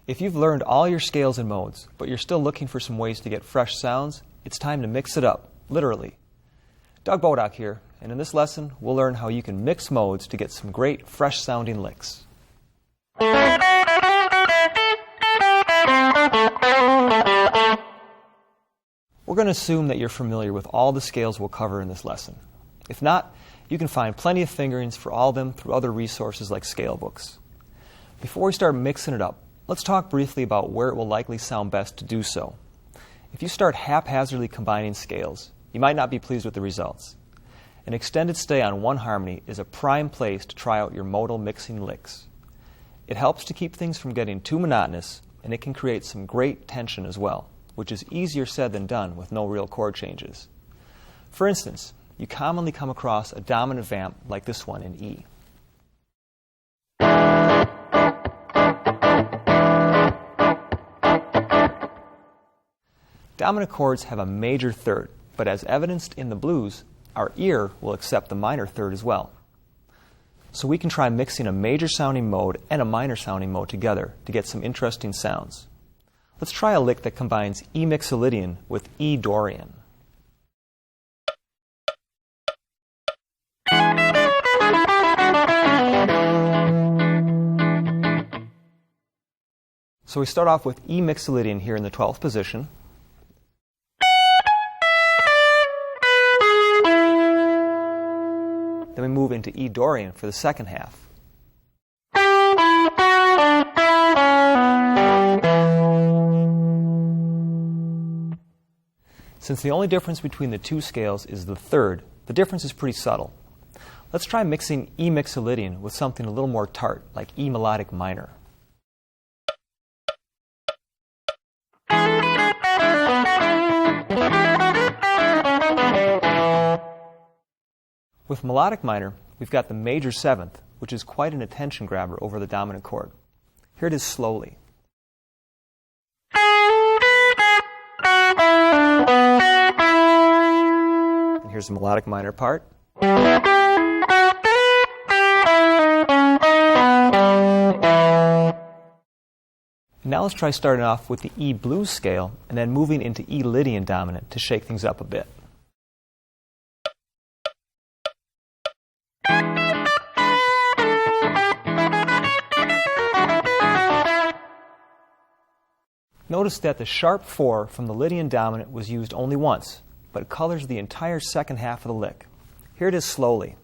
If you've learned all your scales and modes, but you're still looking for some ways to get fresh sounds, it's time to mix it up, literally. Doug Bodock here, and in this lesson, we'll learn how you can mix modes to get some great, fresh-sounding licks. We're going to assume that you're familiar with all the scales we'll cover in this lesson. If not, you can find plenty of fingerings for all of them through other resources like scale books. Before we start mixing it up, let's talk briefly about where it will likely sound best to do so. If you start haphazardly combining scales, you might not be pleased with the results. An extended stay on one harmony is a prime place to try out your modal mixing licks. It helps to keep things from getting too monotonous, and it can create some great tension as well, which is easier said than done with no real chord changes. For instance, you commonly come across a dominant vamp like this one in E. Dominant chords have a major third, but as evidenced in the blues, our ear will accept the minor third as well. So we can try mixing a major sounding mode and a minor sounding mode together to get some interesting sounds. Let's try a lick that combines E mixolydian with E Dorian. So we start off with E mixolydian here in the 12th position. Then we move into E Dorian for the second half. Since the only difference between the two scales is the third, the difference is pretty subtle. Let's try mixing E mixolydian with something a little more tart, like E melodic minor. With melodic minor, we've got the major seventh, which is quite an attention grabber over the dominant chord. Here it is slowly. And here's the melodic minor part. Now let's try starting off with the E blues scale and then moving into E Lydian dominant to shake things up a bit. Notice that the sharp 4 from the Lydian dominant was used only once, but it colors the entire second half of the lick. Here it is slowly.